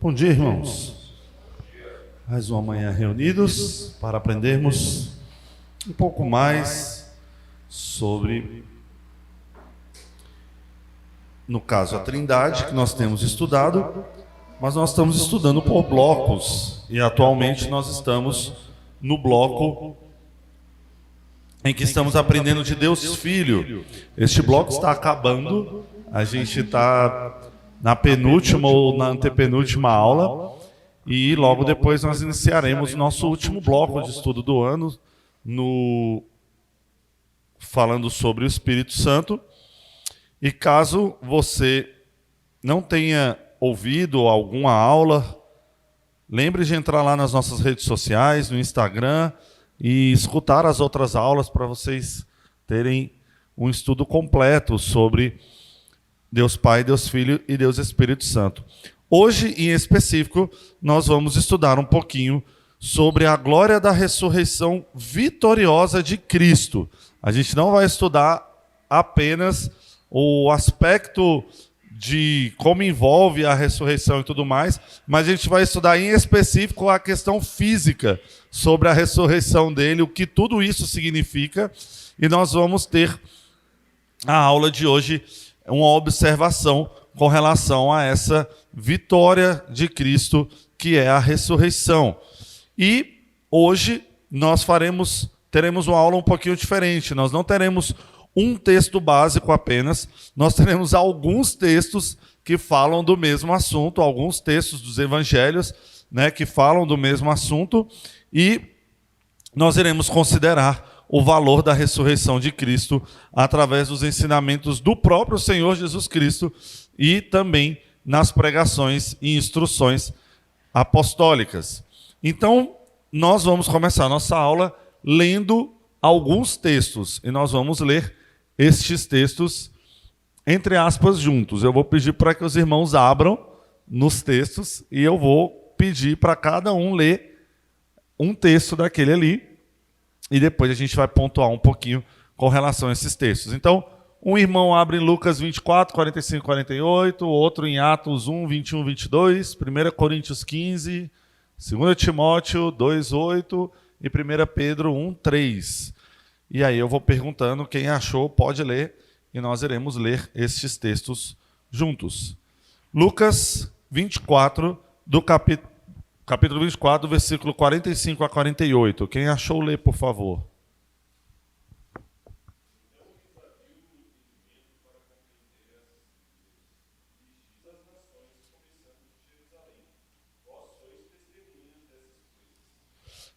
Bom dia, irmãos. Mais uma manhã reunidos para aprendermos um pouco mais sobre, no caso, a Trindade, que nós temos estudado, mas nós estamos estudando por blocos e atualmente nós estamos no bloco em que estamos aprendendo de Deus Filho. Este bloco está acabando, a gente está na penúltima ou na antepenúltima aula e logo depois nós iniciaremos o nosso último bloco de estudo do ano, falando sobre o Espírito Santo. E caso você não tenha ouvido alguma aula, lembre de entrar lá nas nossas redes sociais, no Instagram, e escutar as outras aulas para vocês terem um estudo completo sobre Deus Pai, Deus Filho e Deus Espírito Santo. Hoje, em específico, nós vamos estudar um pouquinho sobre a glória da ressurreição vitoriosa de Cristo. A gente não vai estudar apenas o aspecto de como envolve a ressurreição e tudo mais, mas a gente vai estudar em específico a questão física sobre a ressurreição dele, o que tudo isso significa, e nós vamos ter a aula de hoje uma observação com relação a essa vitória de Cristo, que é a ressurreição. E hoje nós teremos uma aula um pouquinho diferente, nós não teremos um texto básico apenas, nós teremos alguns textos que falam do mesmo assunto, alguns textos dos evangelhos, que falam do mesmo assunto, e nós iremos considerar o valor da ressurreição de Cristo através dos ensinamentos do próprio Senhor Jesus Cristo e também nas pregações e instruções apostólicas. Então, nós vamos começar a nossa aula lendo alguns textos, e nós vamos ler estes textos, entre aspas, juntos. Eu vou pedir para que os irmãos abram nos textos e eu vou pedir para cada um ler um texto daquele ali e depois a gente vai pontuar um pouquinho com relação a esses textos. Então, um irmão abre em Lucas 24, 45 e 48, outro em Atos 1, 21 e 22, 1 Coríntios 15, 2 Timóteo 2, 8 e 1 Pedro 1, 3. E aí eu vou perguntando, quem achou pode ler, e nós iremos ler estes textos juntos. Lucas 24, capítulo 24, do versículo 45 a 48. Quem achou, lê, por favor.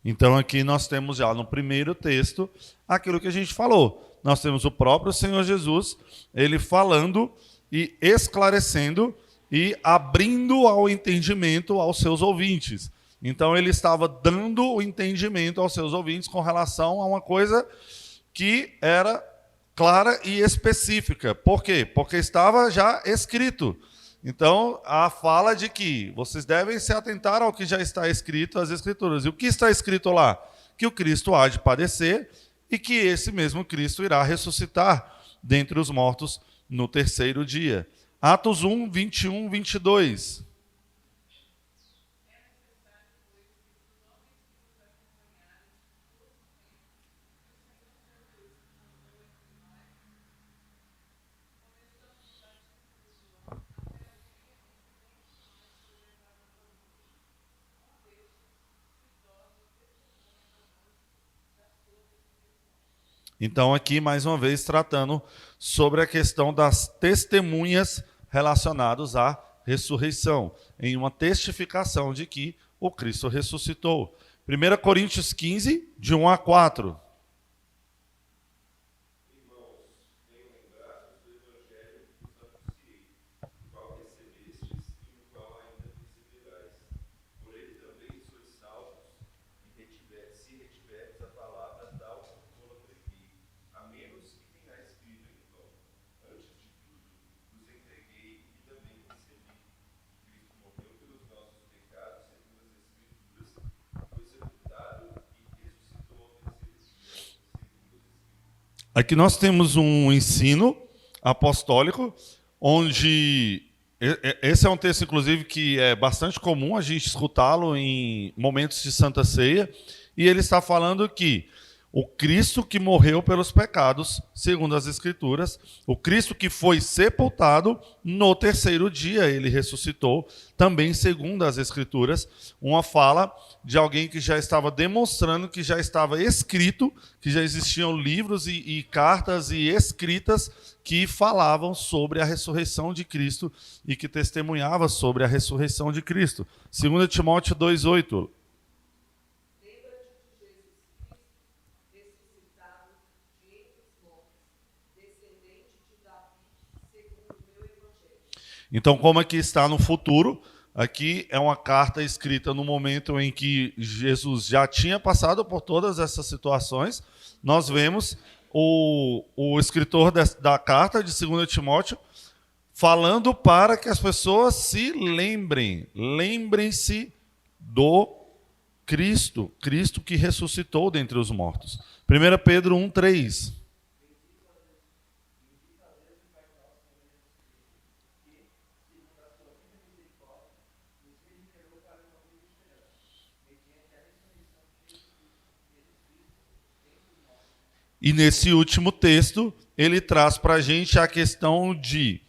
Então aqui nós temos já no primeiro texto aquilo que a gente falou. Nós temos o próprio Senhor Jesus, ele falando e esclarecendo e abrindo ao entendimento aos seus ouvintes. Então ele estava dando o entendimento aos seus ouvintes com relação a uma coisa que era clara e específica. Por quê? Porque estava já escrito. Então, a fala de que vocês devem se atentar ao que já está escrito, as Escrituras. E o que está escrito lá? Que o Cristo há de padecer e que esse mesmo Cristo irá ressuscitar dentre os mortos no terceiro dia. Atos 1, 21, 22. Então, aqui, mais uma vez, tratando sobre a questão das testemunhas relacionadas à ressurreição, em uma testificação de que o Cristo ressuscitou. 1 Coríntios 15, de 1 a 4. Aqui nós temos um ensino apostólico, onde Esse é um texto, inclusive, que é bastante comum a gente escutá-lo em momentos de Santa Ceia, e ele está falando que o Cristo que morreu pelos pecados, segundo as Escrituras, o Cristo que foi sepultado, no terceiro dia ele ressuscitou, também segundo as Escrituras, uma fala de alguém que já estava demonstrando que já estava escrito, que já existiam livros e cartas e escritas que falavam sobre a ressurreição de Cristo e que testemunhava sobre a ressurreição de Cristo. 2 Timóteo 2,8. Então, como aqui está no futuro, aqui é uma carta escrita no momento em que Jesus já tinha passado por todas essas situações. Nós vemos o escritor da carta de 2 Timóteo falando para que as pessoas se lembrem. Lembrem-se do Cristo, Cristo que ressuscitou dentre os mortos. 1 Pedro 1,3. E nesse último texto, ele traz para a gente a questão de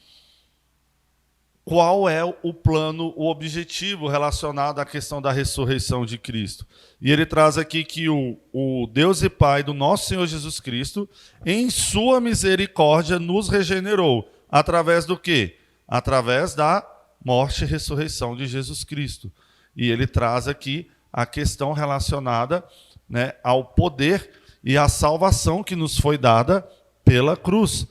qual é o plano, o objetivo relacionado à questão da ressurreição de Cristo. E ele traz aqui que o Deus e Pai do nosso Senhor Jesus Cristo, em sua misericórdia, nos regenerou. Através do quê? Através da morte e ressurreição de Jesus Cristo. E ele traz aqui a questão relacionada, né, ao poder e à salvação que nos foi dada pela cruz.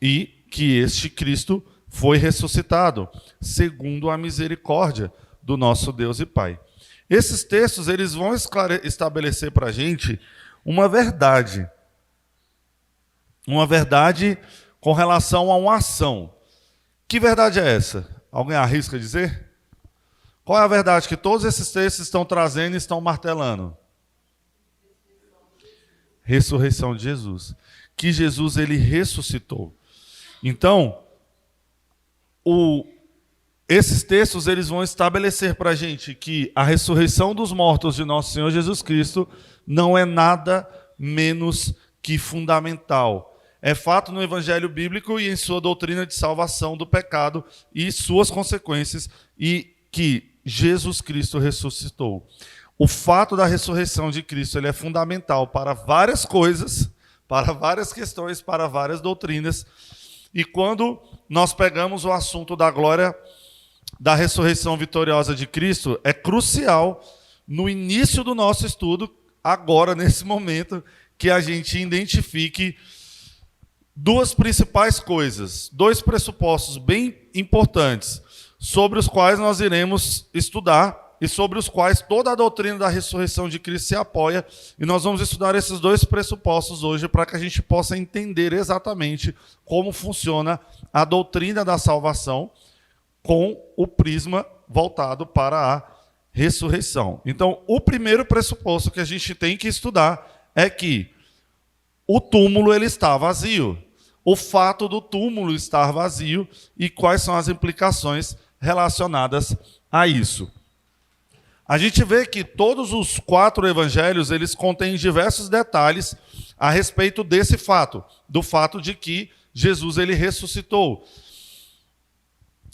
E que este Cristo foi ressuscitado, segundo a misericórdia do nosso Deus e Pai. Esses textos eles vão estabelecer para a gente uma verdade com relação a uma ação. Que verdade é essa? Alguém arrisca dizer? Qual é a verdade que todos esses textos estão trazendo e estão martelando? Ressurreição de Jesus. Que Jesus ele ressuscitou. Então, esses textos eles vão estabelecer para a gente que a ressurreição dos mortos de nosso Senhor Jesus Cristo não é nada menos que fundamental. É fato no Evangelho Bíblico e em sua doutrina de salvação do pecado e suas consequências, e que Jesus Cristo ressuscitou. O fato da ressurreição de Cristo ele é fundamental para várias coisas, para várias questões, para várias doutrinas. E quando nós pegamos o assunto da glória da ressurreição vitoriosa de Cristo, é crucial no início do nosso estudo, agora, nesse momento, que a gente identifique duas principais coisas, dois pressupostos bem importantes, sobre os quais nós iremos estudar e sobre os quais toda a doutrina da ressurreição de Cristo se apoia. E nós vamos estudar esses dois pressupostos hoje para que a gente possa entender exatamente como funciona a doutrina da salvação com o prisma voltado para a ressurreição. Então, o primeiro pressuposto que a gente tem que estudar é que o túmulo ele está vazio. O fato do túmulo estar vazio e quais são as implicações relacionadas a isso. A gente vê que todos os 4 evangelhos eles contêm diversos detalhes a respeito desse fato, do fato de que Jesus ele ressuscitou.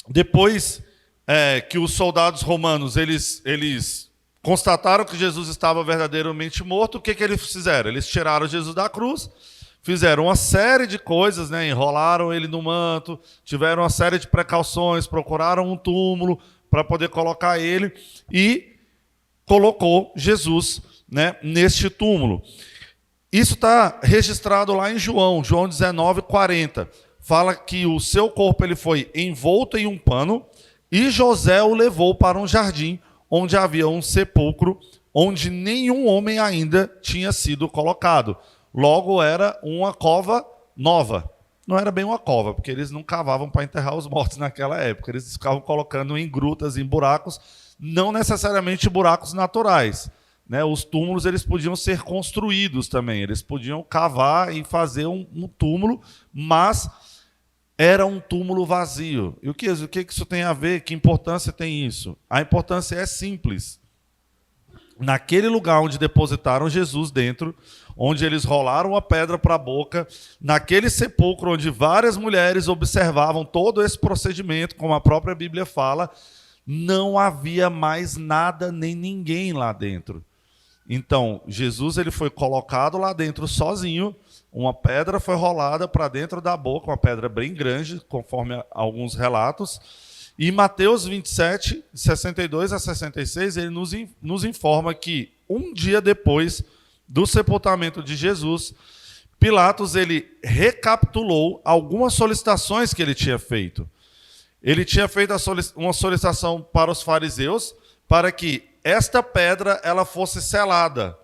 Depois que os soldados romanos eles constataram que Jesus estava verdadeiramente morto, o que eles fizeram? Eles tiraram Jesus da cruz, fizeram uma série de coisas, né? Enrolaram ele no manto, tiveram uma série de precauções, procuraram um túmulo para poder colocar ele e colocou Jesus, né, neste túmulo. Isso está registrado lá em João 19:40. Fala que o seu corpo ele foi envolto em um pano e José o levou para um jardim onde havia um sepulcro onde nenhum homem ainda tinha sido colocado. Logo era uma cova nova. Não era bem uma cova, porque eles não cavavam para enterrar os mortos naquela época. Eles ficavam colocando em grutas, em buracos, não necessariamente buracos naturais, né? Os túmulos eles podiam ser construídos também. Eles podiam cavar e fazer um túmulo, mas era um túmulo vazio. E o que isso tem a ver? Que importância tem isso? A importância é simples. Naquele lugar onde depositaram Jesus dentro, onde eles rolaram a pedra para a boca, naquele sepulcro onde várias mulheres observavam todo esse procedimento, como a própria Bíblia fala, não havia mais nada nem ninguém lá dentro. Então, Jesus ele foi colocado lá dentro sozinho, uma pedra foi rolada para dentro da boca, uma pedra bem grande, conforme alguns relatos. E Mateus 27, 62 a 66, ele nos informa que um dia depois do sepultamento de Jesus, Pilatos ele recapitulou algumas solicitações que ele tinha feito. Ele tinha feito uma solicitação para os fariseus para que esta pedra ela fosse selada.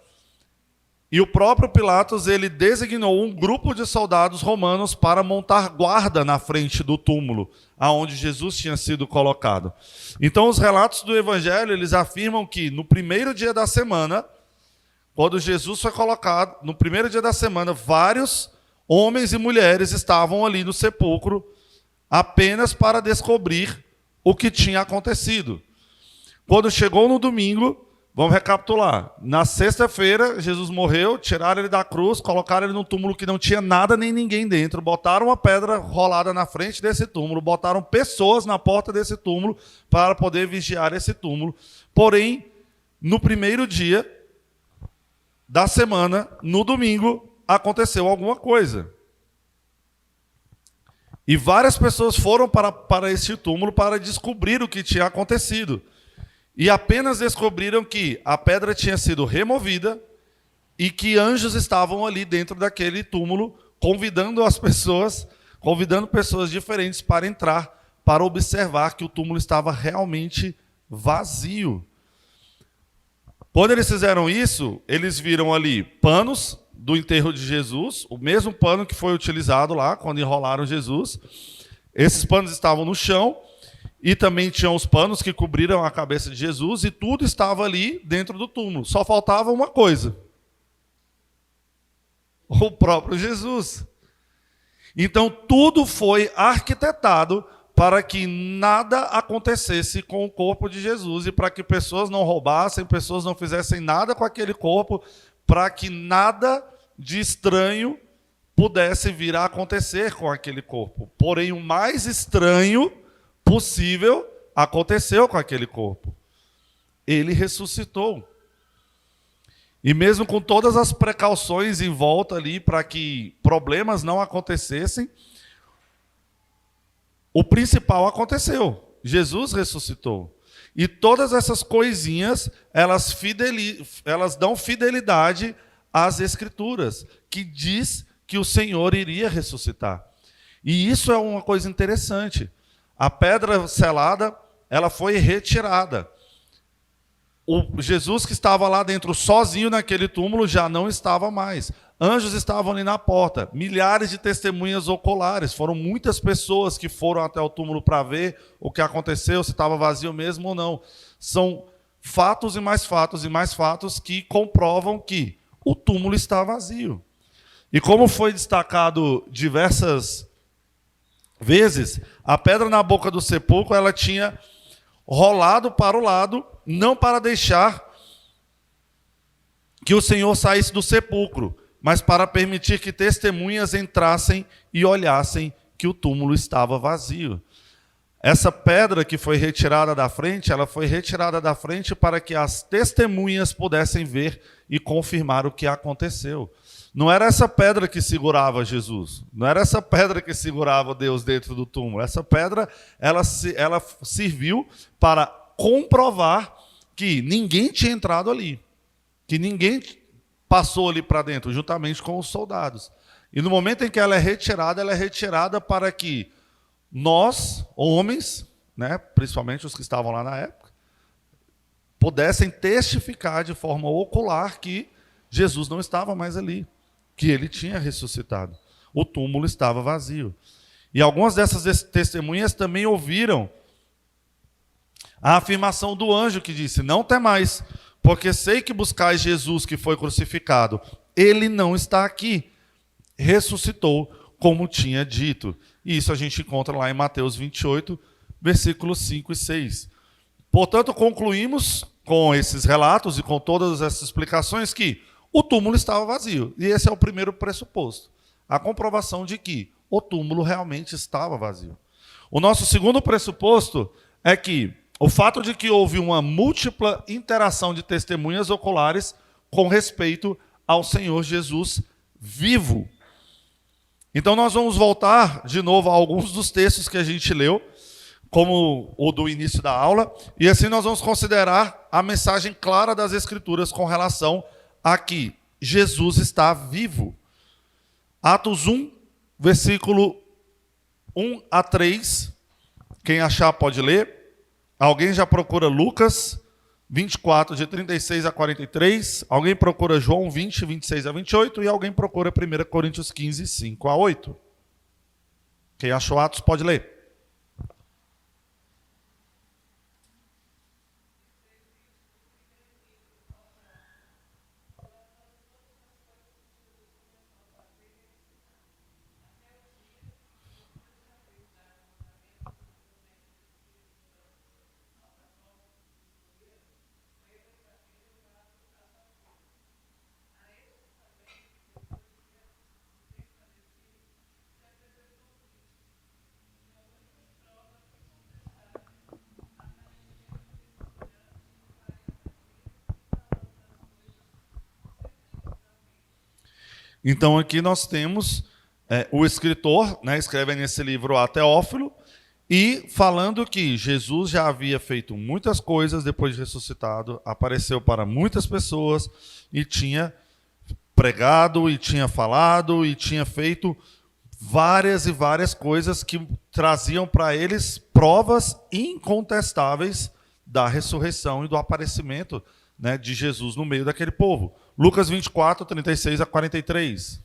E o próprio Pilatos ele designou um grupo de soldados romanos para montar guarda na frente do túmulo, aonde Jesus tinha sido colocado. Então os relatos do Evangelho eles afirmam que no primeiro dia da semana, quando Jesus foi colocado, no primeiro dia da semana, vários homens e mulheres estavam ali no sepulcro apenas para descobrir o que tinha acontecido. Quando chegou no domingo, vamos recapitular. Na sexta-feira, Jesus morreu, tiraram ele da cruz, colocaram ele num túmulo que não tinha nada nem ninguém dentro, botaram uma pedra rolada na frente desse túmulo, botaram pessoas na porta desse túmulo para poder vigiar esse túmulo. Porém, no primeiro dia da semana, no domingo, aconteceu alguma coisa. E várias pessoas foram para esse túmulo para descobrir o que tinha acontecido. E apenas descobriram que a pedra tinha sido removida e que anjos estavam ali dentro daquele túmulo, convidando pessoas diferentes para entrar, para observar que o túmulo estava realmente vazio. Quando eles fizeram isso, eles viram ali panos do enterro de Jesus, o mesmo pano que foi utilizado lá quando enrolaram Jesus. Esses panos estavam no chão. E também tinham os panos que cobriram a cabeça de Jesus, e tudo estava ali dentro do túmulo. Só faltava uma coisa: o próprio Jesus. Então tudo foi arquitetado para que nada acontecesse com o corpo de Jesus, e para que pessoas não roubassem, pessoas não fizessem nada com aquele corpo, para que nada de estranho pudesse vir a acontecer com aquele corpo. Porém, o mais estranho possível aconteceu com aquele corpo. Ele ressuscitou. E mesmo com todas as precauções em volta ali para que problemas não acontecessem, o principal aconteceu. Jesus ressuscitou. E todas essas coisinhas, elas dão fidelidade às Escrituras, que diz que o Senhor iria ressuscitar. E isso é uma coisa interessante. A pedra selada, ela foi retirada. O Jesus que estava lá dentro sozinho naquele túmulo já não estava mais. Anjos estavam ali na porta. Milhares de testemunhas oculares. Foram muitas pessoas que foram até o túmulo para ver o que aconteceu, se estava vazio mesmo ou não. São fatos e mais fatos que comprovam que o túmulo está vazio. E como foi destacado diversas vezes, a pedra na boca do sepulcro ela tinha rolado para o lado, não para deixar que o Senhor saísse do sepulcro, mas para permitir que testemunhas entrassem e olhassem que o túmulo estava vazio. Essa pedra que foi retirada da frente, ela foi retirada da frente para que as testemunhas pudessem ver e confirmar o que aconteceu. Não era essa pedra que segurava Jesus, não era essa pedra que segurava Deus dentro do túmulo. Essa pedra, ela serviu para comprovar que ninguém tinha entrado ali, que ninguém passou ali para dentro, juntamente com os soldados. E no momento em que ela é retirada para que nós, homens, né, principalmente os que estavam lá na época, pudessem testificar de forma ocular que Jesus não estava mais ali, que ele tinha ressuscitado. O túmulo estava vazio. E algumas dessas testemunhas também ouviram a afirmação do anjo que disse: não temais, porque sei que buscais Jesus que foi crucificado. Ele não está aqui. Ressuscitou, como tinha dito. E isso a gente encontra lá em Mateus 28, versículos 5 e 6. Portanto, concluímos com esses relatos e com todas essas explicações que o túmulo estava vazio. E esse é o primeiro pressuposto. A comprovação de que o túmulo realmente estava vazio. O nosso segundo pressuposto é que o fato de que houve uma múltipla interação de testemunhas oculares com respeito ao Senhor Jesus vivo. Então nós vamos voltar de novo a alguns dos textos que a gente leu, como o do início da aula, e assim nós vamos considerar a mensagem clara das Escrituras com relação a que Jesus está vivo. Atos 1, versículo 1 a 3. Quem achar pode ler. Alguém já procura Lucas 24, de 36 a 43. Alguém procura João 20, 26 a 28. E alguém procura 1 Coríntios 15, 5 a 8. Quem achou Atos pode ler. Então aqui nós temos o escritor, né, escreve nesse livro a Teófilo, e falando que Jesus já havia feito muitas coisas depois de ressuscitado, apareceu para muitas pessoas e tinha pregado, e tinha falado, e tinha feito várias e várias coisas que traziam para eles provas incontestáveis da ressurreição e do aparecimento, né, de Jesus no meio daquele povo. Lucas 24, 36 a 43.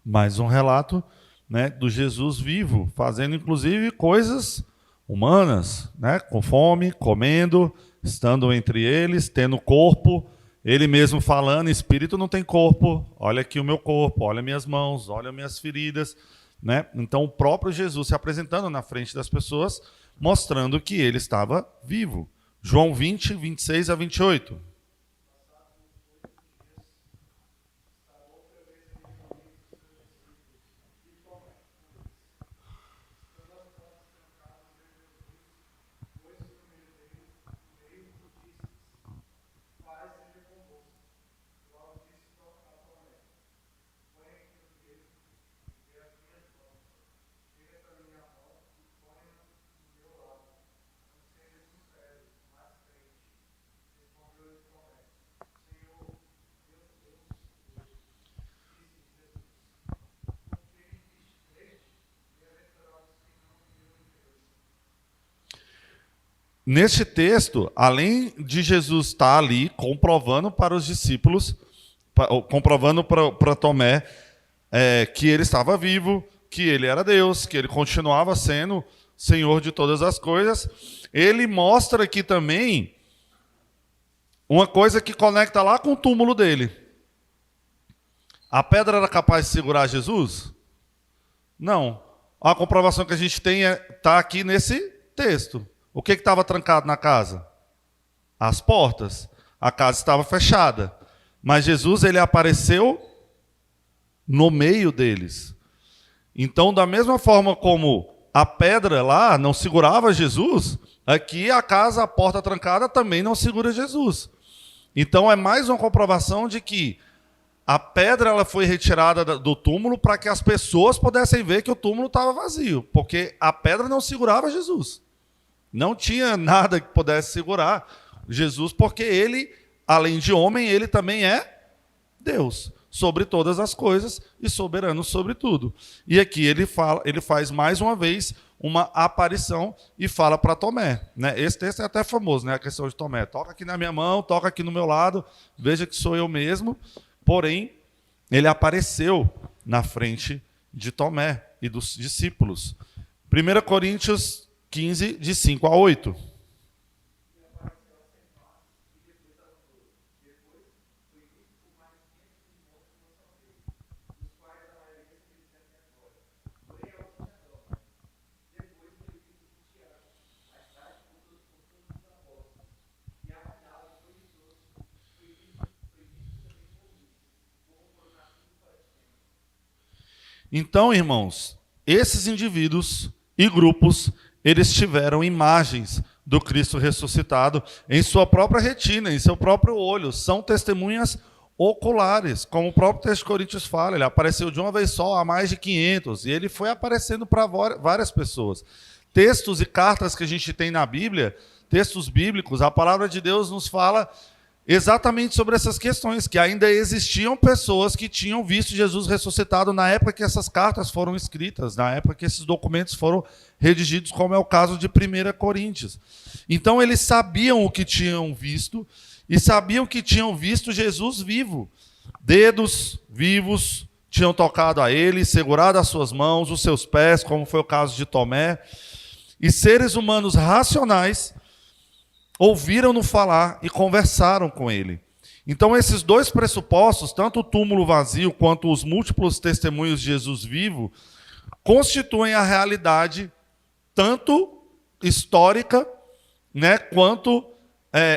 Mais um relato, né, do Jesus vivo, fazendo inclusive coisas humanas, né, com fome, comendo, estando entre eles, tendo corpo, ele mesmo falando, espírito não tem corpo, olha aqui o meu corpo, olha minhas mãos, olha minhas feridas, né? Então o próprio Jesus se apresentando na frente das pessoas, mostrando que ele estava vivo. João 20, 26 a 28. Neste texto, além de Jesus estar ali comprovando para os discípulos, comprovando para Tomé que ele estava vivo, que ele era Deus, que ele continuava sendo Senhor de todas as coisas, ele mostra aqui também uma coisa que conecta lá com o túmulo dele. A pedra era capaz de segurar Jesus? Não. A comprovação que a gente tem está aqui nesse texto. O que estava trancado na casa? As portas. A casa estava fechada. Mas Jesus, ele apareceu no meio deles. Então, da mesma forma como a pedra lá não segurava Jesus, aqui a casa, a porta trancada também não segura Jesus. Então, é mais uma comprovação de que A pedra ela foi retirada do túmulo para que as pessoas pudessem ver que o túmulo estava vazio, porque a pedra não segurava Jesus. Não tinha nada que pudesse segurar Jesus, porque ele, além de homem, ele também é Deus, sobre todas as coisas e soberano sobre tudo. E aqui ele faz mais uma vez uma aparição e fala para Tomé, né? Esse texto é até famoso, né? A questão de Tomé. Toca aqui na minha mão, toca aqui no meu lado, veja que sou eu mesmo. Porém, ele apareceu na frente de Tomé e dos discípulos. 1 Coríntios 15, de 5 a 8. Então, irmãos, esses indivíduos e grupos, eles tiveram imagens do Cristo ressuscitado em sua própria retina, em seu próprio olho. São testemunhas oculares, como o próprio texto de Coríntios fala. Ele apareceu de uma vez só a mais de 500, e ele foi aparecendo para várias pessoas. Textos e cartas que a gente tem na Bíblia, textos bíblicos, a palavra de Deus nos fala exatamente sobre essas questões, que ainda existiam pessoas que tinham visto Jesus ressuscitado na época que essas cartas foram escritas, na época que esses documentos foram redigidos, como é o caso de 1 Coríntios. Então eles sabiam o que tinham visto, e sabiam que tinham visto Jesus vivo. Dedos vivos tinham tocado a ele, segurado as suas mãos, os seus pés, como foi o caso de Tomé. E seres humanos racionais ouviram-no falar e conversaram com ele. Então, esses dois pressupostos, tanto o túmulo vazio quanto os múltiplos testemunhos de Jesus vivo, constituem a realidade tanto histórica, né, quanto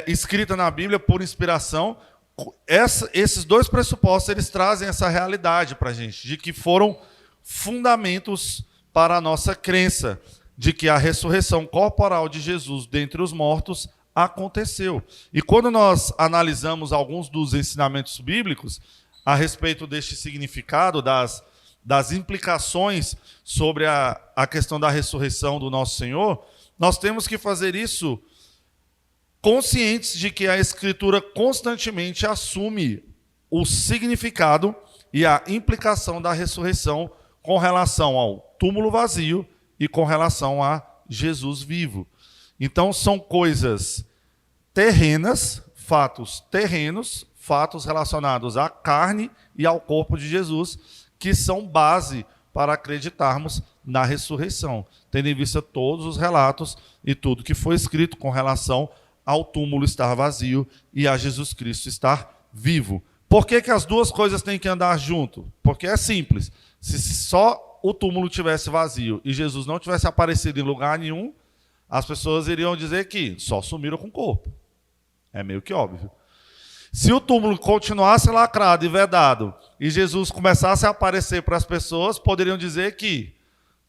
escrita na Bíblia por inspiração. Esses dois pressupostos, eles trazem essa realidade para a gente, de que foram fundamentos para a nossa crença, de que a ressurreição corporal de Jesus dentre os mortos aconteceu. E quando nós analisamos alguns dos ensinamentos bíblicos a respeito deste significado, das implicações sobre a questão da ressurreição do nosso Senhor, nós temos que fazer isso conscientes de que a Escritura constantemente assume o significado e a implicação da ressurreição com relação ao túmulo vazio e com relação a Jesus vivo. Então, são coisas terrenas, fatos terrenos, fatos relacionados à carne e ao corpo de Jesus, que são base para acreditarmos na ressurreição, tendo em vista todos os relatos e tudo que foi escrito com relação ao túmulo estar vazio e a Jesus Cristo estar vivo. Por que as duas coisas têm que andar junto? Porque é simples. Se só o túmulo tivesse vazio e Jesus não tivesse aparecido em lugar nenhum, as pessoas iriam dizer que só sumiram com o corpo. É meio que óbvio. Se o túmulo continuasse lacrado e vedado e Jesus começasse a aparecer para as pessoas, poderiam dizer que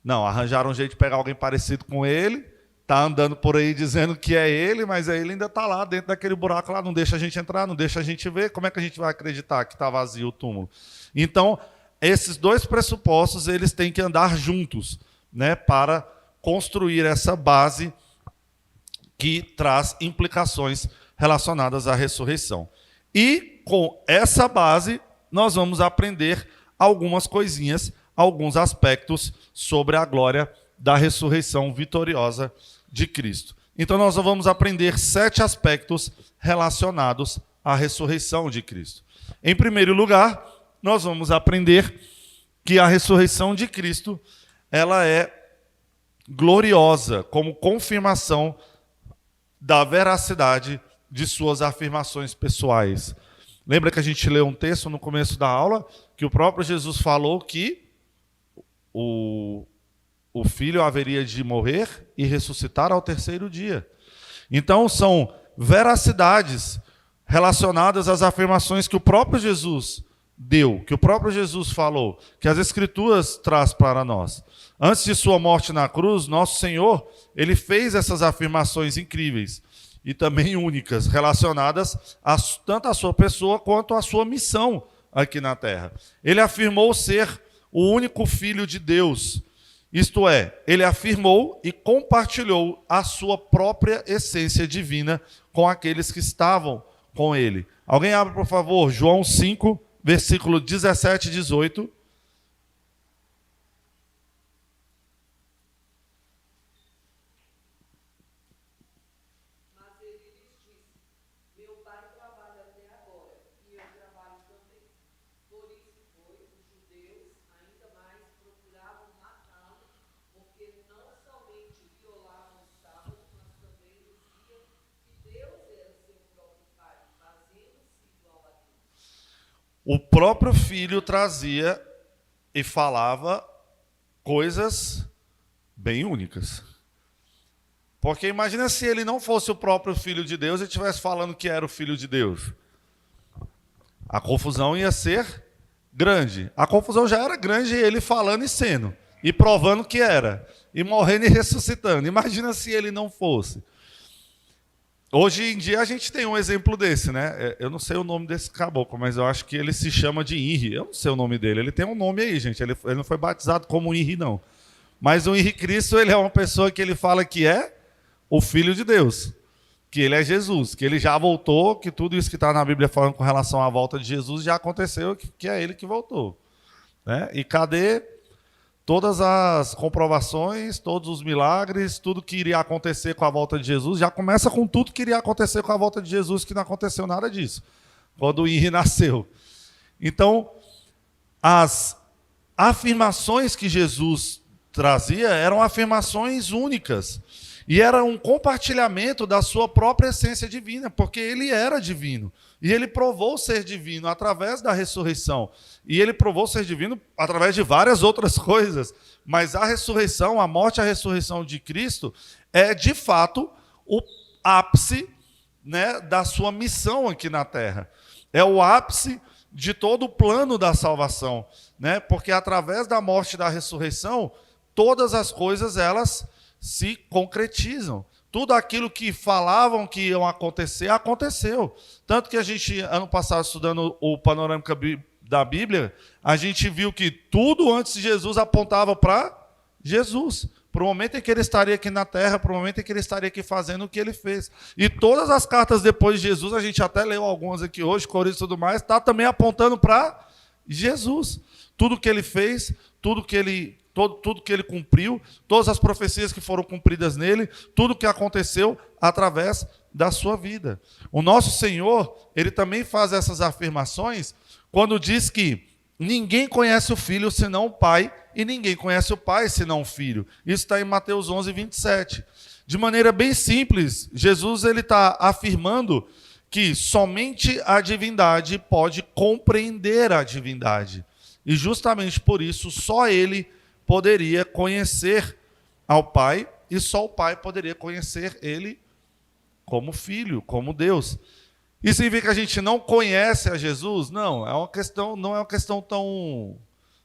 não, arranjaram um jeito de pegar alguém parecido com ele, está andando por aí dizendo que é ele, mas ele ainda está lá dentro daquele buraco lá, não deixa a gente entrar, não deixa a gente ver. Como é que a gente vai acreditar que está vazio o túmulo? Então, esses dois pressupostos, eles têm que andar juntos, né, para construir essa base que traz implicações relacionadas à ressurreição. E com essa base, nós vamos aprender algumas coisinhas, alguns aspectos sobre a glória da ressurreição vitoriosa de Cristo. Então nós vamos aprender 7 aspectos relacionados à ressurreição de Cristo. Em primeiro lugar, nós vamos aprender que a ressurreição de Cristo, ela é gloriosa como confirmação da veracidade de suas afirmações pessoais. Lembra que a gente leu um texto no começo da aula que o próprio Jesus falou que o Filho haveria de morrer e ressuscitar ao terceiro dia. Então são veracidades relacionadas às afirmações que o próprio Jesus deu, que o próprio Jesus falou, que as Escrituras traz para nós. Antes de sua morte na cruz, nosso Senhor, ele fez essas afirmações incríveis e também únicas, relacionadas tanto à sua pessoa quanto à sua missão aqui na terra. Ele afirmou ser o único Filho de Deus. Isto é, ele afirmou e compartilhou a sua própria essência divina com aqueles que estavam com ele. Alguém abre, por favor, João 5, versículo 17 e 18. O próprio Filho trazia e falava coisas bem únicas. Porque imagina se ele não fosse o próprio Filho de Deus e estivesse falando que era o Filho de Deus. A confusão ia ser grande. A confusão já era grande, ele falando e sendo, e provando que era, e morrendo e ressuscitando. Imagina se ele não fosse. Hoje em dia a gente tem um exemplo desse, né? Eu não sei o nome desse caboclo, mas eu acho que ele se chama de Henri. Eu não sei o nome dele. Ele tem um nome aí, gente. Ele não foi batizado como Henri, não. Mas o Henri Cristo, ele é uma pessoa que ele fala que é o Filho de Deus, que ele é Jesus, que ele já voltou, que tudo isso que está na Bíblia falando com relação à volta de Jesus já aconteceu, que é ele que voltou. Né? E cadê todas as comprovações, todos os milagres, tudo que iria acontecer com a volta de Jesus? Já começa com tudo que iria acontecer com a volta de Jesus, que não aconteceu nada disso, quando o Henri nasceu. Então, as afirmações que Jesus trazia eram afirmações únicas. E era um compartilhamento da sua própria essência divina, porque ele era divino. E ele provou ser divino através da ressurreição. E ele provou ser divino através de várias outras coisas. Mas a ressurreição, a morte e a ressurreição de Cristo é, de fato, o ápice, né, da sua missão aqui na Terra. É o ápice de todo o plano da salvação. Né? Porque através da morte e da ressurreição, todas as coisas, elas se concretizam. Tudo aquilo que falavam que iam acontecer, aconteceu. Tanto que a gente, ano passado, estudando o Panorâmica da Bíblia, a gente viu que tudo antes de Jesus apontava para Jesus. Para o momento em que ele estaria aqui na terra, para o momento em que ele estaria aqui fazendo o que ele fez. E todas as cartas depois de Jesus, a gente até leu algumas aqui hoje, Coríntios e tudo mais, está também apontando para Jesus. Tudo que ele fez, tudo que ele cumpriu, todas as profecias que foram cumpridas nele, tudo que aconteceu através da sua vida. O nosso Senhor, ele também faz essas afirmações quando diz que ninguém conhece o Filho senão o Pai, e ninguém conhece o Pai senão o Filho. Isso está em Mateus 11, 27. De maneira bem simples, Jesus está afirmando que somente a divindade pode compreender a divindade. E justamente por isso, só ele poderia conhecer ao Pai, e só o Pai poderia conhecer ele como Filho, como Deus. Isso significa que a gente não conhece a Jesus? Não, não é uma questão tão...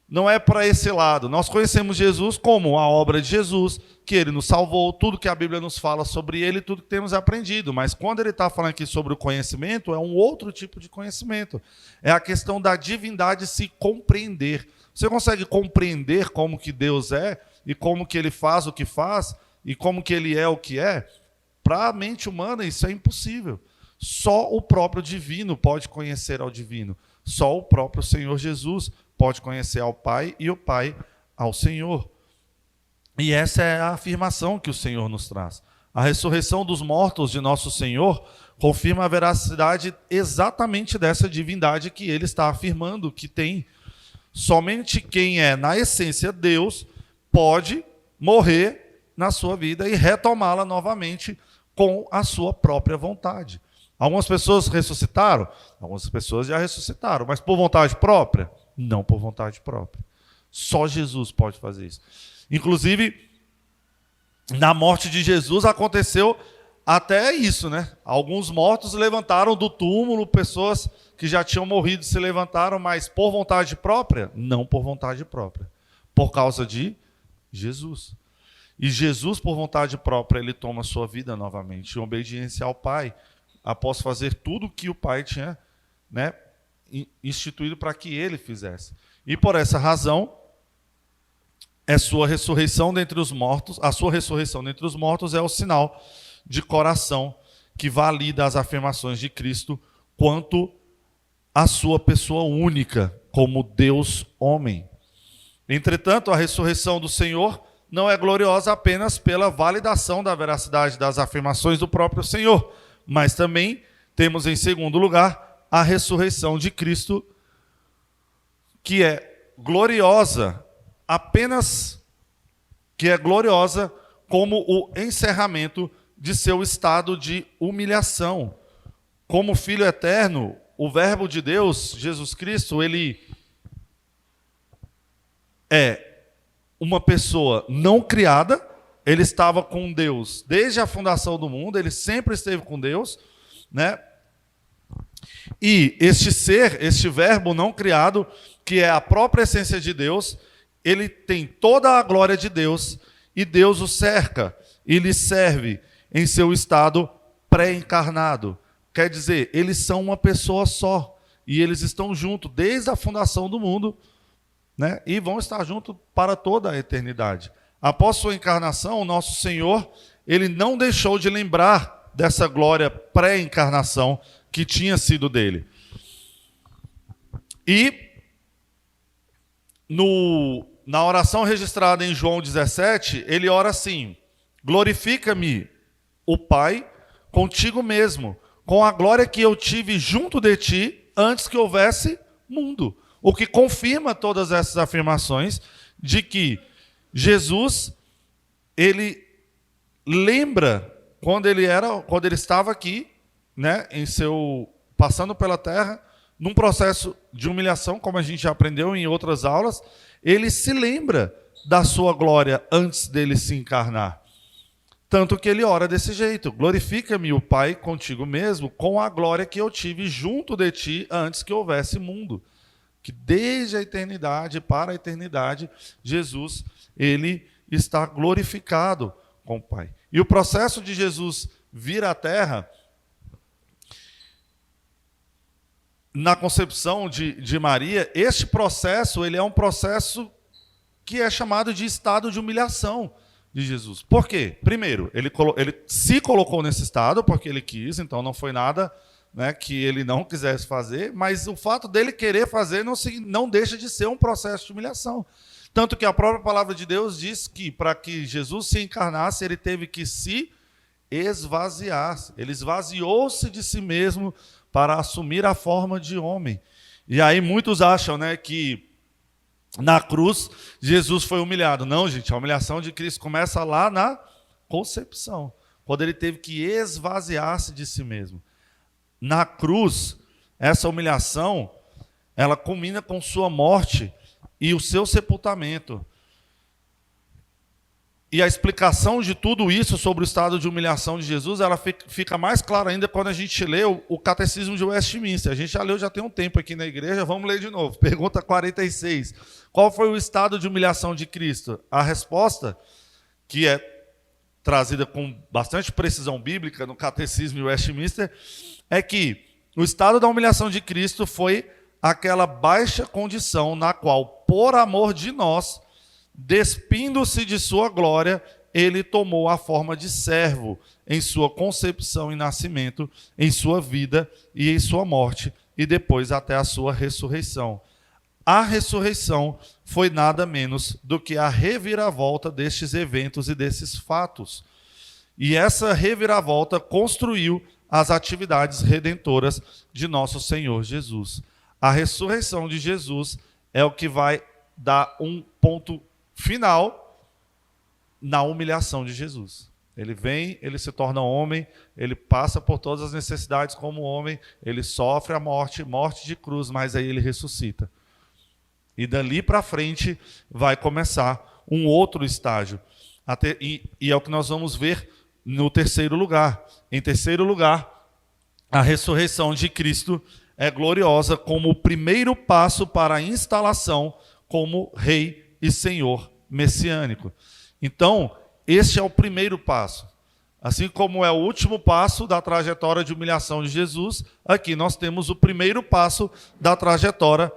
Não é para esse lado. Nós conhecemos Jesus como a obra de Jesus, que ele nos salvou, tudo que a Bíblia nos fala sobre ele, tudo que temos aprendido. Mas quando ele está falando aqui sobre o conhecimento, é um outro tipo de conhecimento. É a questão da divindade se compreender. Você consegue compreender como que Deus é, e como que ele faz o que faz, e como que ele é o que é? Para a mente humana isso é impossível. Só o próprio divino pode conhecer ao divino. Só o próprio Senhor Jesus pode conhecer ao Pai, e o Pai ao Senhor. E essa é a afirmação que o Senhor nos traz. A ressurreição dos mortos de nosso Senhor confirma a veracidade exatamente dessa divindade que ele está afirmando que tem. Somente quem é, na essência, Deus, pode morrer na sua vida e retomá-la novamente com a sua própria vontade. Algumas pessoas ressuscitaram? Algumas pessoas já ressuscitaram, mas por vontade própria? Não por vontade própria. Só Jesus pode fazer isso. Inclusive, na morte de Jesus aconteceu até isso, né? Alguns mortos levantaram do túmulo, pessoas que já tinham morrido se levantaram, mas por vontade própria? Não por vontade própria. Por causa de Jesus. E Jesus, por vontade própria, ele toma sua vida novamente, em obediência ao Pai, após fazer tudo o que o Pai tinha, né, instituído para que ele fizesse. E por essa razão, a sua ressurreição dentre os mortos é o sinal de coração que valida as afirmações de Cristo quanto à sua pessoa única como Deus homem. Entretanto, a ressurreição do Senhor não é gloriosa apenas pela validação da veracidade das afirmações do próprio Senhor, mas também temos em segundo lugar a ressurreição de Cristo, que é gloriosa como o encerramento de seu estado de humilhação. Como Filho eterno, o Verbo de Deus, Jesus Cristo, ele é uma pessoa não criada, ele estava com Deus desde a fundação do mundo, ele sempre esteve com Deus, né? E este verbo não criado, que é a própria essência de Deus, ele tem toda a glória de Deus, e Deus o cerca e lhe serve em seu estado pré-encarnado. Quer dizer, eles são uma pessoa só, e eles estão juntos desde a fundação do mundo, né? E vão estar juntos para toda a eternidade. Após sua encarnação, o nosso Senhor, ele não deixou de lembrar dessa glória pré-encarnação que tinha sido dele. E na oração registrada em João 17, ele ora assim: glorifica-me, o Pai, contigo mesmo, com a glória que eu tive junto de ti antes que houvesse mundo. O que confirma todas essas afirmações de que Jesus, ele lembra quando ele estava aqui, né, passando pela terra, num processo de humilhação, como a gente já aprendeu em outras aulas, ele se lembra da sua glória antes dele se encarnar. Tanto que ele ora desse jeito: glorifica-me, o Pai, contigo mesmo, com a glória que eu tive junto de ti antes que houvesse mundo. Que desde a eternidade para a eternidade, Jesus, ele está glorificado com o Pai. E o processo de Jesus vir à Terra, na concepção de Maria, este processo, ele é um processo que é chamado de estado de humilhação de Jesus. Por quê? Primeiro, ele se colocou nesse estado porque ele quis, então não foi nada, né, que ele não quisesse fazer, mas o fato dele querer fazer não deixa de ser um processo de humilhação. Tanto que a própria palavra de Deus diz que para que Jesus se encarnasse, ele teve que se esvaziar. Ele esvaziou-se de si mesmo para assumir a forma de homem. E aí muitos acham, né, que na cruz Jesus foi humilhado. Não, gente, a humilhação de Cristo começa lá na concepção, quando ele teve que esvaziar-se de si mesmo. Na cruz, essa humilhação, ela culmina com sua morte e o seu sepultamento. E a explicação de tudo isso sobre o estado de humilhação de Jesus, ela fica mais clara ainda quando a gente lê o Catecismo de Westminster. A gente já leu, já tem um tempo aqui na igreja, vamos ler de novo. Pergunta 46. Qual foi o estado de humilhação de Cristo? A resposta, que é trazida com bastante precisão bíblica no Catecismo de Westminster, é que o estado da humilhação de Cristo foi aquela baixa condição na qual, por amor de nós, despindo-se de sua glória, ele tomou a forma de servo em sua concepção e nascimento, em sua vida e em sua morte, e depois até a sua ressurreição. A ressurreição foi nada menos do que a reviravolta destes eventos e desses fatos. E essa reviravolta construiu as atividades redentoras de nosso Senhor Jesus. A ressurreição de Jesus é o que vai dar um ponto final na humilhação de Jesus. Ele vem, ele se torna homem, ele passa por todas as necessidades como homem, ele sofre a morte de cruz, mas aí ele ressuscita. E dali para frente vai começar um outro estágio. E é o que nós vamos ver no terceiro lugar. Em terceiro lugar, a ressurreição de Cristo é gloriosa como o primeiro passo para a instalação como Rei e Senhor messiânico. Então, este é o primeiro passo. Assim como é o último passo da trajetória de humilhação de Jesus, aqui nós temos o primeiro passo da trajetória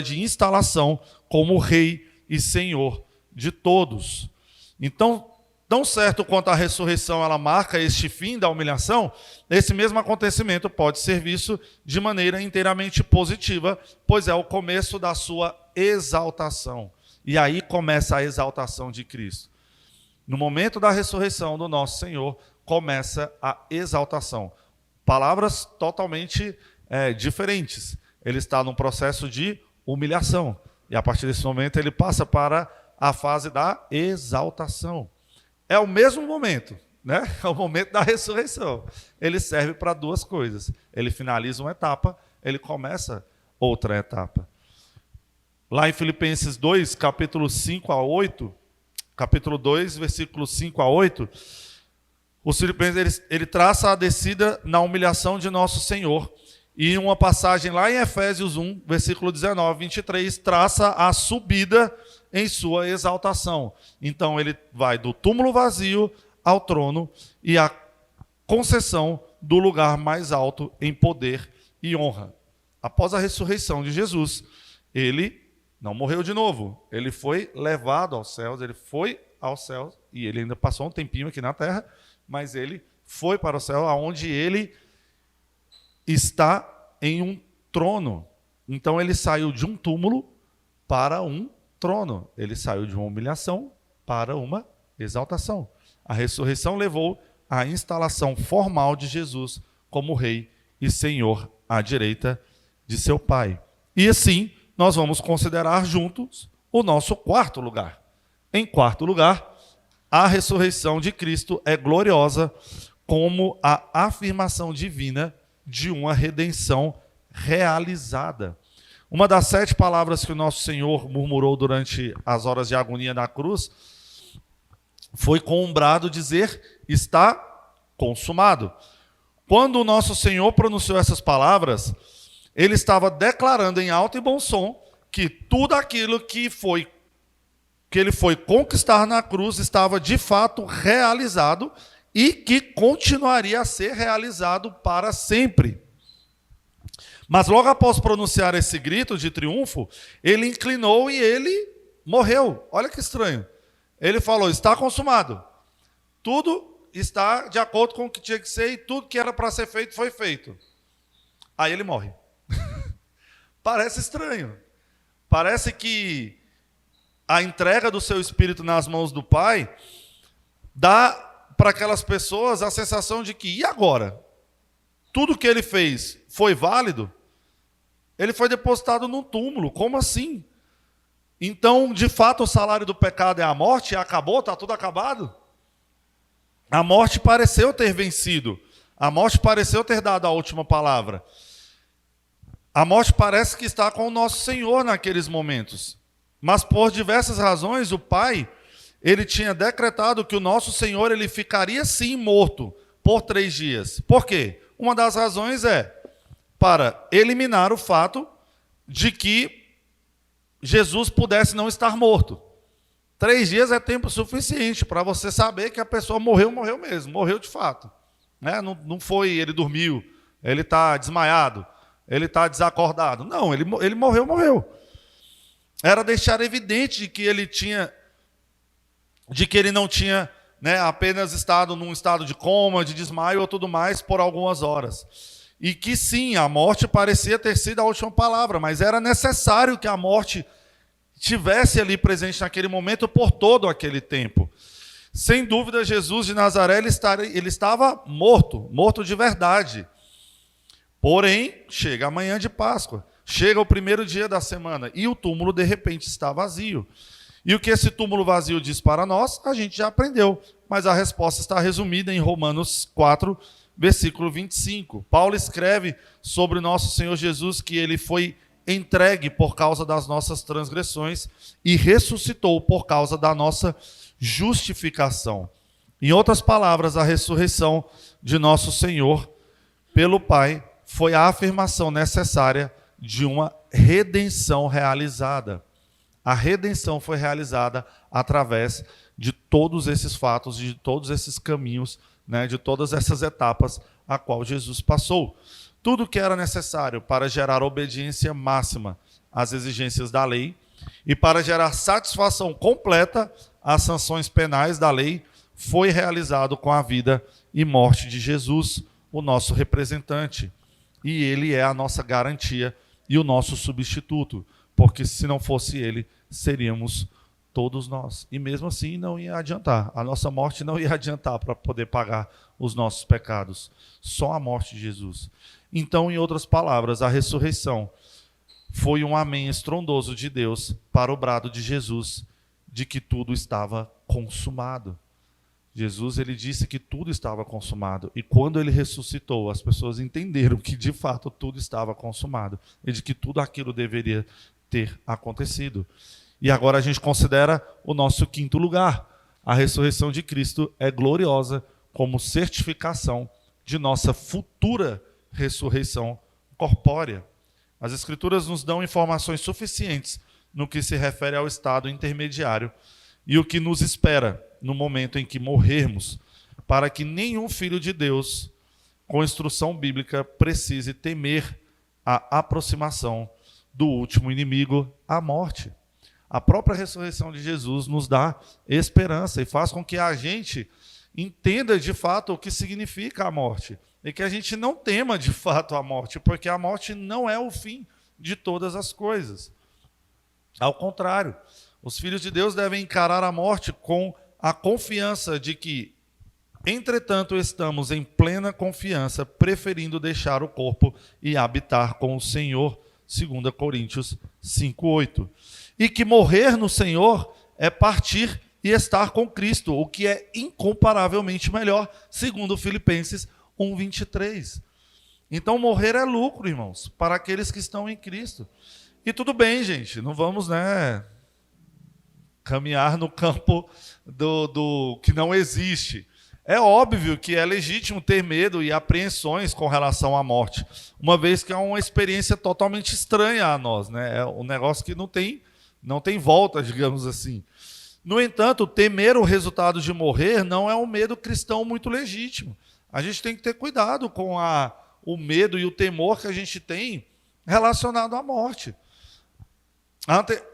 de instalação como Rei e Senhor de todos. Então, tão certo quanto a ressurreição ela marca este fim da humilhação, esse mesmo acontecimento pode ser visto de maneira inteiramente positiva, pois é o começo da sua exaltação. E aí começa a exaltação de Cristo. No momento da ressurreição do nosso Senhor, começa a exaltação. Palavras totalmente diferentes. Ele está num processo de humilhação. E a partir desse momento ele passa para a fase da exaltação. É o mesmo momento, né? É o momento da ressurreição. Ele serve para duas coisas. Ele finaliza uma etapa, ele começa outra etapa. Lá em Filipenses 2, capítulo 5 a 8, capítulo 2, versículos 5 a 8, os Filipenses ele traça a descida na humilhação de nosso Senhor. E uma passagem lá em Efésios 1, versículo 19, 23, traça a subida em sua exaltação. Então ele vai do túmulo vazio ao trono e a concessão do lugar mais alto em poder e honra. Após a ressurreição de Jesus, ele não morreu de novo. Ele foi levado aos céus, e ele ainda passou um tempinho aqui na terra, mas ele foi para o céu, onde ele está em um trono. Então ele saiu de um túmulo para um trono. Ele saiu de uma humilhação para uma exaltação. A ressurreição levou à instalação formal de Jesus como Rei e Senhor à direita de seu Pai. E assim, nós vamos considerar juntos o nosso quarto lugar. Em quarto lugar, a ressurreição de Cristo é gloriosa como a afirmação divina de uma redenção realizada. Uma das 7 palavras que o nosso Senhor murmurou durante as horas de agonia na cruz foi com um brado dizer: está consumado. Quando o nosso Senhor pronunciou essas palavras, ele estava declarando em alto e bom som que tudo aquilo que ele foi conquistar na cruz estava de fato realizado e que continuaria a ser realizado para sempre. Mas logo após pronunciar esse grito de triunfo, ele inclinou e ele morreu. Olha que estranho. Ele falou: está consumado. Tudo está de acordo com o que tinha que ser e tudo que era para ser feito foi feito. Aí ele morre. Parece estranho. Parece que a entrega do seu espírito nas mãos do Pai dá para aquelas pessoas a sensação de que, e agora? Tudo que ele fez foi válido? Ele foi depositado num túmulo, como assim? Então, de fato, o salário do pecado é a morte, acabou, está tudo acabado? A morte pareceu ter vencido, a morte pareceu ter dado a última palavra. A morte parece que está com o nosso Senhor naqueles momentos. Mas por diversas razões, o Pai, ele tinha decretado que o nosso Senhor ele ficaria sim morto por 3 dias. Por quê? Uma das razões é para eliminar o fato de que Jesus pudesse não estar morto. 3 dias é tempo suficiente para você saber que a pessoa morreu mesmo, morreu de fato. Né? Não foi ele dormiu, ele está desmaiado, ele está desacordado. Não, ele morreu. Era deixar evidente de que ele não tinha, né, apenas estado num estado de coma, de desmaio ou tudo mais por algumas horas. E que sim, a morte parecia ter sido a última palavra, mas era necessário que a morte estivesse ali presente naquele momento por todo aquele tempo. Sem dúvida, Jesus de Nazaré ele estava morto de verdade. Porém, chega a manhã de Páscoa, chega o primeiro dia da semana e o túmulo de repente está vazio. E o que esse túmulo vazio diz para nós, a gente já aprendeu, mas a resposta está resumida em Romanos 4, versículo 25. Paulo escreve sobre nosso Senhor Jesus que ele foi entregue por causa das nossas transgressões e ressuscitou por causa da nossa justificação. Em outras palavras, a ressurreição de nosso Senhor pelo Pai foi a afirmação necessária de uma redenção realizada. A redenção foi realizada através de todos esses fatos, de todos esses caminhos, né, de todas essas etapas a qual Jesus passou. Tudo que era necessário para gerar obediência máxima às exigências da lei e para gerar satisfação completa às sanções penais da lei foi realizado com a vida e morte de Jesus, o nosso representante. E ele é a nossa garantia e o nosso substituto, porque se não fosse ele, seríamos todos nós. E mesmo assim não ia adiantar. A nossa morte não ia adiantar para poder pagar os nossos pecados. Só a morte de Jesus. Então, em outras palavras, a ressurreição foi um amém estrondoso de Deus para o brado de Jesus de que tudo estava consumado. Jesus, ele disse que tudo estava consumado. E quando ele ressuscitou, as pessoas entenderam que de fato tudo estava consumado e de que tudo aquilo deveria ter acontecido. E agora a gente considera o nosso quinto lugar. A ressurreição de Cristo é gloriosa como certificação de nossa futura ressurreição corpórea. As Escrituras nos dão informações suficientes no que se refere ao estado intermediário e o que nos espera no momento em que morrermos, para que nenhum filho de Deus, com instrução bíblica, precise temer a aproximação do último inimigo, a morte. A própria ressurreição de Jesus nos dá esperança e faz com que a gente entenda de fato o que significa a morte e que a gente não tema de fato a morte, porque a morte não é o fim de todas as coisas. Ao contrário, os filhos de Deus devem encarar a morte com a confiança de que, entretanto, estamos em plena confiança, preferindo deixar o corpo e habitar com o Senhor, 2 Coríntios 5:8. E que morrer no Senhor é partir e estar com Cristo, o que é incomparavelmente melhor, segundo Filipenses 1:23. Então, morrer é lucro, irmãos, para aqueles que estão em Cristo. E tudo bem, gente, não vamos, caminhar no campo do que não existe. É óbvio que é legítimo ter medo e apreensões com relação à morte, uma vez que é uma experiência totalmente estranha a nós, né? É um negócio que não tem volta, digamos assim. No entanto, temer o resultado de morrer não é um medo cristão muito legítimo. A gente tem que ter cuidado com o medo e o temor que a gente tem relacionado à morte.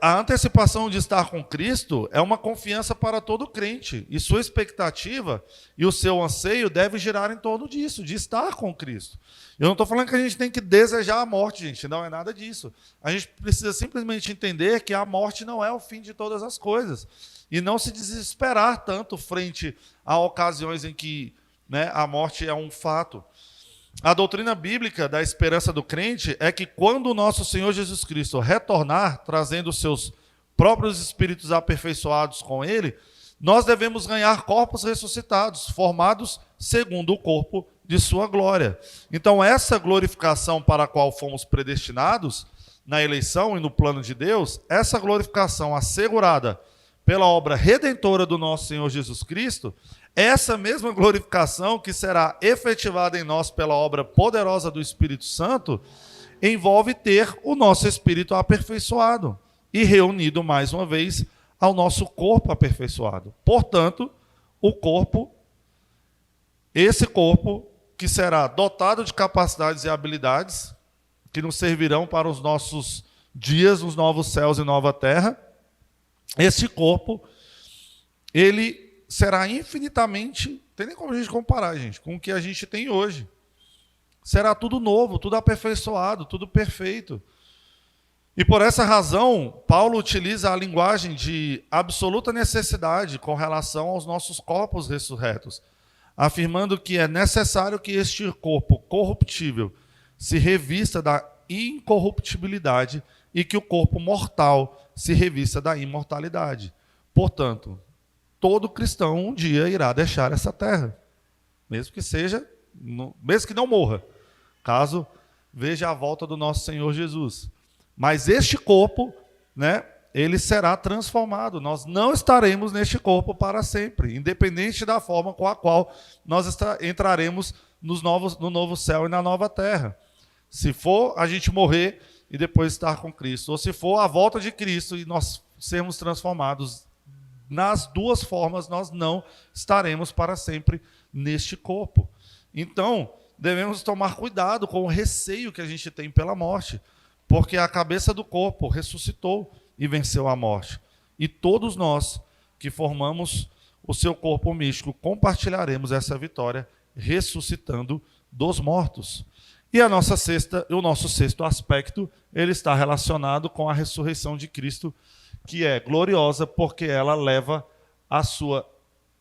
A antecipação de estar com Cristo é uma confiança para todo crente, e sua expectativa e o seu anseio deve girar em torno disso, de estar com Cristo. Eu não estou falando que a gente tem que desejar a morte, gente, não é nada disso. A gente precisa simplesmente entender que a morte não é o fim de todas as coisas, e não se desesperar tanto frente a ocasiões em que a morte é um fato. A doutrina bíblica da esperança do crente é que quando o nosso Senhor Jesus Cristo retornar, trazendo os seus próprios espíritos aperfeiçoados com ele, nós devemos ganhar corpos ressuscitados, formados segundo o corpo de sua glória. Então, essa glorificação para a qual fomos predestinados, na eleição e no plano de Deus, essa glorificação assegurada pela obra redentora do nosso Senhor Jesus Cristo, essa mesma glorificação que será efetivada em nós pela obra poderosa do Espírito Santo, envolve ter o nosso espírito aperfeiçoado e reunido mais uma vez ao nosso corpo aperfeiçoado. Portanto, esse corpo que será dotado de capacidades e habilidades que nos servirão para os nossos dias, nos novos céus e nova terra, esse corpo, ele será infinitamente, não tem nem como a gente comparar, gente, com o que a gente tem hoje. Será tudo novo, tudo aperfeiçoado, tudo perfeito. E por essa razão, Paulo utiliza a linguagem de absoluta necessidade com relação aos nossos corpos ressurretos, afirmando que é necessário que este corpo corruptível se revista da incorruptibilidade e que o corpo mortal se revista da imortalidade. Portanto, todo cristão um dia irá deixar essa terra, mesmo que não morra, caso veja a volta do nosso Senhor Jesus. Mas este corpo, ele será transformado. Nós não estaremos neste corpo para sempre, independente da forma com a qual nós entraremos no novo céu e na nova terra. Se for a gente morrer e depois estar com Cristo, ou se for a volta de Cristo e nós sermos transformados. Nas duas formas, nós não estaremos para sempre neste corpo. Então, devemos tomar cuidado com o receio que a gente tem pela morte, porque a cabeça do corpo ressuscitou e venceu a morte. E todos nós que formamos o seu corpo místico compartilharemos essa vitória ressuscitando dos mortos. E o nosso sexto aspecto, ele está relacionado com a ressurreição de Cristo, que é gloriosa porque ela leva à sua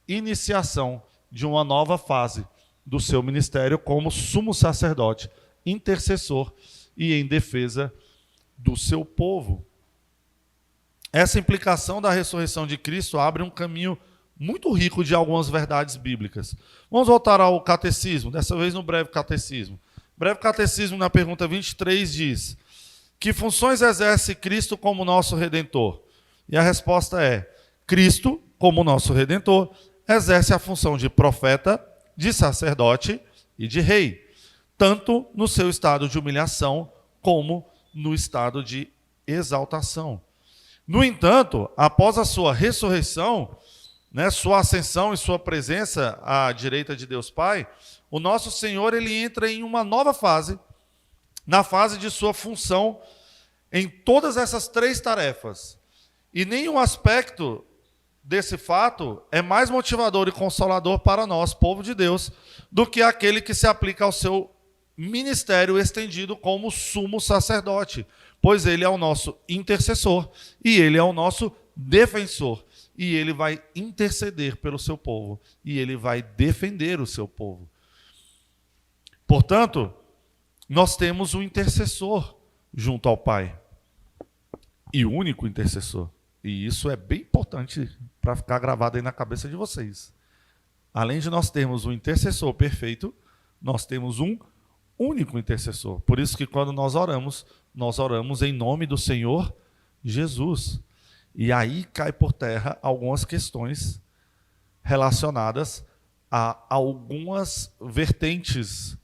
iniciação de uma nova fase do seu ministério como sumo sacerdote, intercessor e em defesa do seu povo. Essa implicação da ressurreição de Cristo abre um caminho muito rico de algumas verdades bíblicas. Vamos voltar ao catecismo, dessa vez no breve catecismo. O breve catecismo, na pergunta 23, diz: que funções exerce Cristo como nosso Redentor? E a resposta é: Cristo, como nosso Redentor, exerce a função de profeta, de sacerdote e de rei, tanto no seu estado de humilhação como no estado de exaltação. No entanto, após a sua ressurreição, sua ascensão e sua presença à direita de Deus Pai, o nosso Senhor ele entra em uma nova fase, na fase de sua função em todas essas três tarefas. E nenhum aspecto desse fato é mais motivador e consolador para nós, povo de Deus, do que aquele que se aplica ao seu ministério estendido como sumo sacerdote, pois ele é o nosso intercessor e ele é o nosso defensor. E ele vai interceder pelo seu povo, e ele vai defender o seu povo. Portanto, nós temos um intercessor junto ao Pai, e o único intercessor. E isso é bem importante para ficar gravado aí na cabeça de vocês. Além de nós termos um intercessor perfeito, nós temos um único intercessor. Por isso que quando nós oramos em nome do Senhor Jesus. E aí cai por terra algumas questões relacionadas a algumas vertentes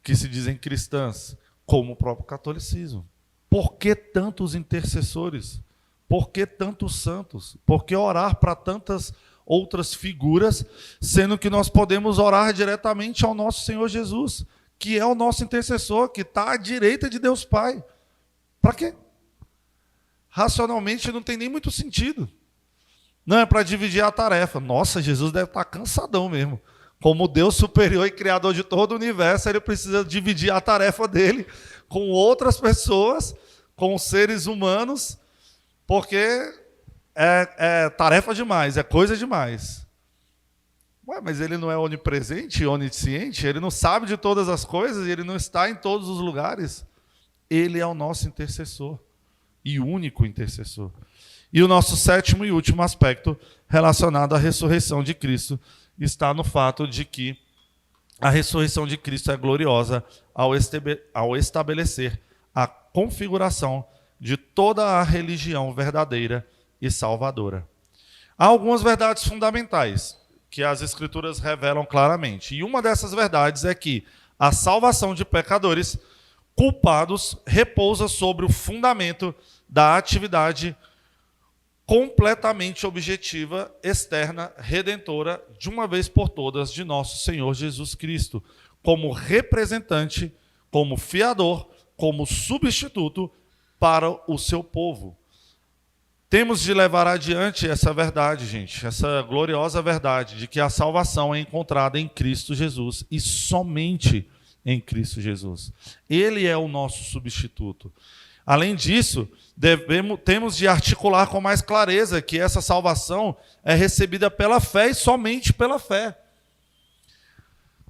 que se dizem cristãs, como o próprio catolicismo. Por que tantos intercessores? Por que tantos santos? Por que orar para tantas outras figuras, sendo que nós podemos orar diretamente ao nosso Senhor Jesus, que é o nosso intercessor, que está à direita de Deus Pai? Para quê? Racionalmente não tem nem muito sentido. Não é para dividir a tarefa. Nossa, Jesus deve estar cansadão mesmo. Como Deus superior e criador de todo o universo, ele precisa dividir a tarefa dele com outras pessoas, com seres humanos, porque é tarefa demais, é coisa demais. Ué, mas ele não é onipresente, onisciente? Ele não sabe de todas as coisas, ele não está em todos os lugares? Ele é o nosso intercessor. E único intercessor. E o nosso sétimo e último aspecto relacionado à ressurreição de Cristo está no fato de que a ressurreição de Cristo é gloriosa ao estabelecer a configuração de toda a religião verdadeira e salvadora. Há algumas verdades fundamentais que as Escrituras revelam claramente. E uma dessas verdades é que a salvação de pecadores culpados repousa sobre o fundamento da atividade completamente objetiva, externa, redentora, de uma vez por todas, de nosso Senhor Jesus Cristo, como representante, como fiador, como substituto para o seu povo. Temos de levar adiante essa verdade, gente, essa gloriosa verdade de que a salvação é encontrada em Cristo Jesus e somente em Cristo Jesus. Ele é o nosso substituto. Além disso, temos de articular com mais clareza que essa salvação é recebida pela fé e somente pela fé.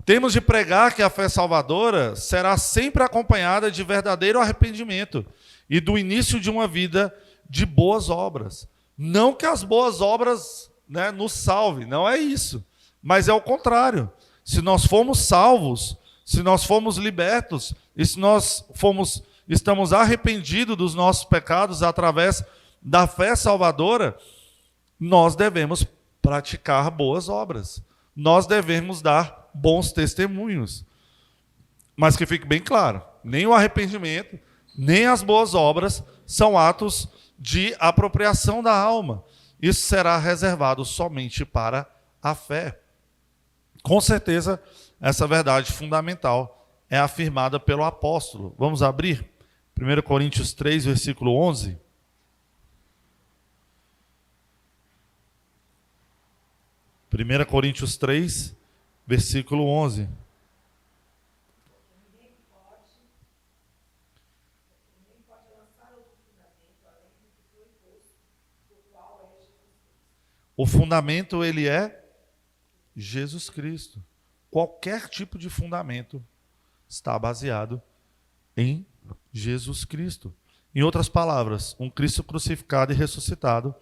Temos de pregar que a fé salvadora será sempre acompanhada de verdadeiro arrependimento e do início de uma vida de boas obras. Não que as boas obras nos salvem, não é isso. Mas é o contrário. Se nós formos salvos, se nós formos libertos, e se nós estamos arrependidos dos nossos pecados através da fé salvadora, nós devemos praticar boas obras. Nós devemos dar bons testemunhos. Mas que fique bem claro, nem o arrependimento, nem as boas obras são atos de apropriação da alma. Isso será reservado somente para a fé. Com certeza, essa verdade fundamental é afirmada pelo apóstolo. Vamos abrir 1 Coríntios 3, versículo 11. 1 Coríntios 3, versículo 11. O fundamento, ele é Jesus Cristo. Qualquer tipo de fundamento está baseado em Jesus Cristo. Em outras palavras, um Cristo crucificado e ressuscitado,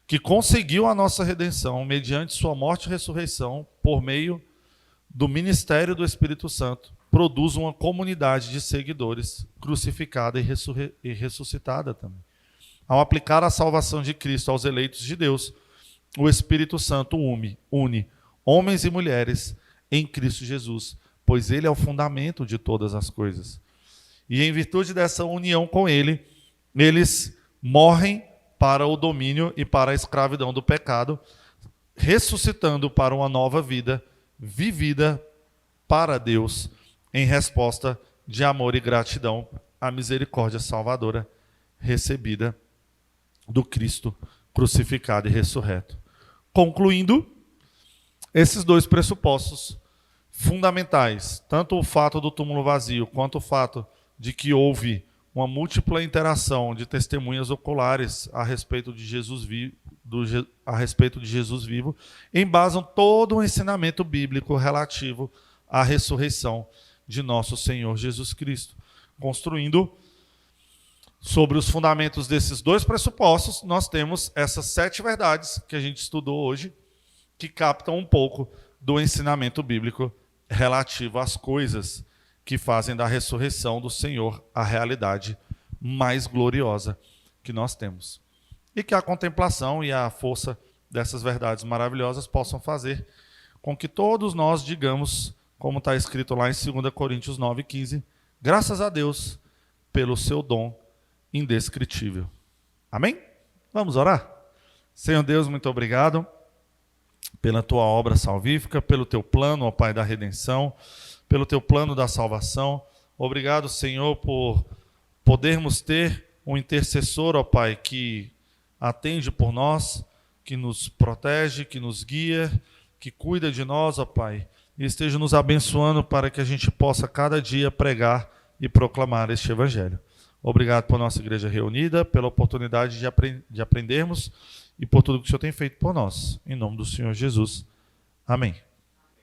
que conseguiu a nossa redenção mediante sua morte e ressurreição por meio do ministério do Espírito Santo, produz uma comunidade de seguidores crucificada e ressuscitada também. Ao aplicar a salvação de Cristo aos eleitos de Deus, o Espírito Santo une homens e mulheres em Cristo Jesus, pois ele é o fundamento de todas as coisas. E em virtude dessa união com ele, eles morrem para o domínio e para a escravidão do pecado, ressuscitando para uma nova vida, vivida para Deus, em resposta de amor e gratidão à misericórdia salvadora recebida do Cristo crucificado e ressurreto. Concluindo, esses dois pressupostos fundamentais, tanto o fato do túmulo vazio, quanto o fato de que houve uma múltipla interação de testemunhas oculares a respeito de Jesus vivo, embasam todo o ensinamento bíblico relativo à ressurreição de nosso Senhor Jesus Cristo. Construindo sobre os fundamentos desses dois pressupostos, nós temos essas 7 verdades que a gente estudou hoje, que captam um pouco do ensinamento bíblico relativo às coisas que fazem da ressurreição do Senhor a realidade mais gloriosa que nós temos. E que a contemplação e a força dessas verdades maravilhosas possam fazer com que todos nós digamos, como está escrito lá em 2 Coríntios 9,15, graças a Deus pelo seu dom indescritível. Amém? Vamos orar? Senhor Deus, muito obrigado pela tua obra salvífica, pelo teu plano, ó Pai, da redenção, pelo teu plano da salvação. Obrigado, Senhor, por podermos ter um intercessor, ó Pai, que atende por nós, que nos protege, que nos guia, que cuida de nós, ó Pai, e esteja nos abençoando para que a gente possa cada dia pregar e proclamar este Evangelho. Obrigado por nossa igreja reunida, pela oportunidade de aprendermos e por tudo que o Senhor tem feito por nós. Em nome do Senhor Jesus. Amém.